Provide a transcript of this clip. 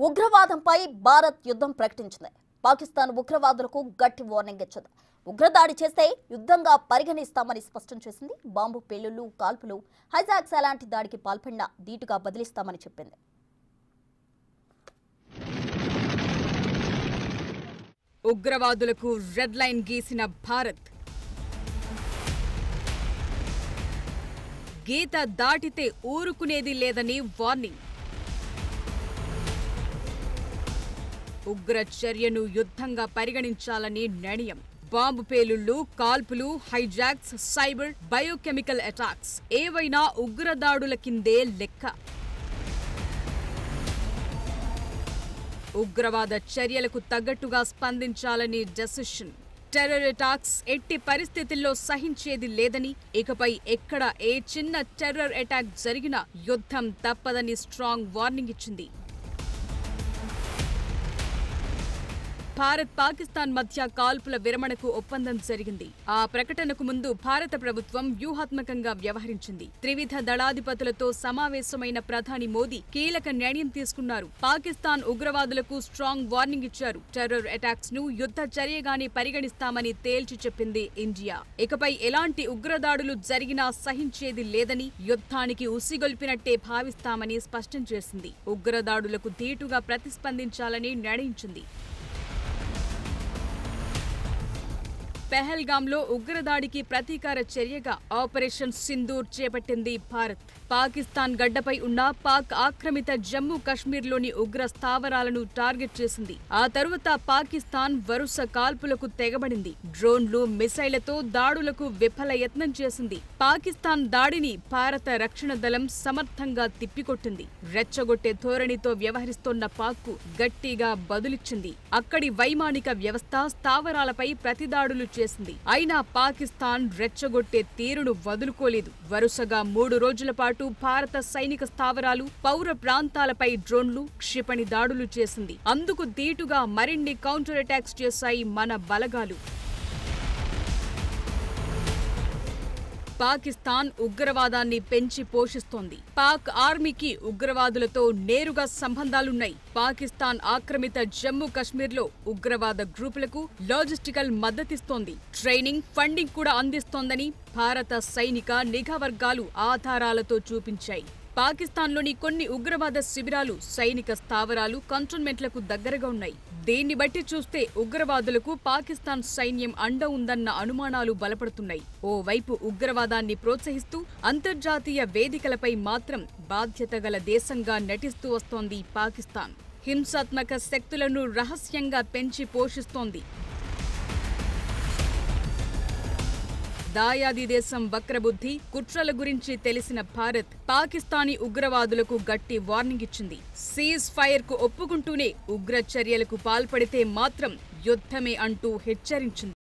ఉగ్రవాదంపై భారత్ యుద్ధం ప్రకటించింది. పాకిస్తాన్ ఉగ్రవాదులకు గట్టి వార్నింగ్ ఇచ్చింది. ఉగ్రదాడి చేస్తే యుద్ధంగా పరిగణిస్తామని స్పష్టం చేసింది. బాంబు పేలుళ్లు, కాల్పులు, హైజాక్స్ అలాంటి దాడికి పాల్పడినా ధీటుగా బదిలిస్తామని చెప్పింది. ఉగ్రవాదులకు రెడ్ లైన్ గీసిన భారత్ గీత దాటితే ఊరుకునేది లేదని వార్నింగ్. ఉగ్ర చర్యను యుద్ధంగా పరిగణించాలని నిర్ణయం. బాంబు పేలుళ్లు, కాల్పులు, హైజాక్స్, సైబర్, బయోకెమికల్ అటాక్స్ ఏవైనా ఉగ్రదాడుల కిందే లెక్క. ఉగ్రవాద చర్యలకు తగ్గట్టుగా స్పందించాలని డెసిషన్. టెర్రర్ అటాక్స్ ఎట్టి పరిస్థితుల్లో సహించేది లేదని, ఇకపై ఎక్కడ ఏ చిన్న టెర్రర్ అటాక్ జరిగినా యుద్ధం తప్పదని స్ట్రాంగ్ వార్నింగ్ ఇచ్చింది. భారత్ పాకిస్తాన్ మధ్య కాల్పుల విరమణకు ఒప్పందం జరిగింది. ఆ ప్రకటనకు ముందు భారత ప్రభుత్వం వ్యూహాత్మకంగా వ్యవహరించింది. త్రివిధ దళాధిపతులతో సమావేశమైన ప్రధాని మోదీ కీలక నిర్ణయం తీసుకున్నారు. పాకిస్తాన్ ఉగ్రవాదులకు స్ట్రాంగ్ వార్నింగ్ ఇచ్చారు. టెర్రర్ అటాక్స్ ను యుద్ధ చర్యగానే పరిగణిస్తామని తేల్చి చెప్పింది ఇండియా. ఇకపై ఎలాంటి ఉగ్రదాడులు జరిగినా సహించేది లేదని, యుద్ధానికి ఉసిగొల్పినట్టే భావిస్తామని స్పష్టం చేసింది. ఉగ్రదాడులకు ధీటుగా ప్రతిస్పందించాలని నిర్ణయించింది. పెహల్గాంలో ఉగ్రదాడికి ప్రతీకార చర్యగా ఆపరేషన్ సింధూర్ చేపట్టింది భారత్. పాకిస్తాన్ గడ్డపై ఉన్న పాక్ ఆక్రమిత జమ్మూ కశ్మీర్లోని ఉగ్ర స్థావరాలను టార్గెట్ చేసింది. ఆ తరువాత పాకిస్తాన్ వరుస కాల్పులకు తెగబడింది. డ్రోన్లు, మిసైళ్లతో దాడులకు విఫల యత్నం చేసింది. పాకిస్తాన్ దాడిని భారత రక్షణ దళం సమర్థంగా తిప్పికొట్టింది. రెచ్చగొట్టే ధోరణితో వ్యవహరిస్తోన్న పాక్కు గట్టిగా బదులిచ్చింది. అక్కడి వైమానిక వ్యవస్థ స్థావరాలపై ప్రతిదాడులు చేసింది. అయినా పాకిస్తాన్ రెచ్చగొట్టే తీరును వదులుకోలేదు. వరుసగా 3 రోజుల పాటు భారత సైనిక స్థావరాలు, పౌర ప్రాంతాలపై డ్రోన్లు, క్షిపణి దాడులు చేసింది. అందుకు దీటుగా మరిన్ని కౌంటర్ అటాక్స్ చేశాయి మన బలగాలు. పాకిస్తాన్ ఉగ్రవాదాన్ని పెంచి పోషిస్తోంది. పాక్ ఆర్మీకి ఉగ్రవాదులతో నేరుగా సంబంధాలున్నాయి. పాకిస్తాన్ ఆక్రమిత జమ్మూ కశ్మీర్లో ఉగ్రవాద గ్రూపులకు లాజిస్టికల్ మద్దతిస్తోంది. ట్రైనింగ్, ఫండింగ్ కూడా అందిస్తోందని భారత సైనిక నిఘా వర్గాలు ఆధారాలతో చూపించాయి. పాకిస్తాన్లోని కొన్ని ఉగ్రవాద శిబిరాలు, సైనిక స్థావరాలు కంటోన్మెంట్లకు దగ్గరగా ఉన్నాయి. దీన్ని బట్టి చూస్తే ఉగ్రవాదులకు పాకిస్తాన్ సైన్యం అండ ఉందన్న అనుమానాలు బలపడుతున్నాయి. ఓవైపు ఉగ్రవాదాన్ని ప్రోత్సహిస్తూ అంతర్జాతీయ వేదికలపై మాత్రం బాధ్యత గల దేశంగా నటిస్తూ వస్తోంది పాకిస్తాన్. హింసాత్మక శక్తులను రహస్యంగా పెంచి పోషిస్తోంది. దాయాది దేశం వక్రబుద్ధి, కుట్రల గురించి తెలిసిన భారత్ పాకిస్తానీ ఉగ్రవాదులకు గట్టి వార్నింగ్ ఇచ్చింది. సీజ్ ఫైర్ కు ఒప్పుకుంటూనే ఉగ్ర చర్యలకు పాల్పడితే మాత్రం యుద్ధమే అంటూ హెచ్చరించింది.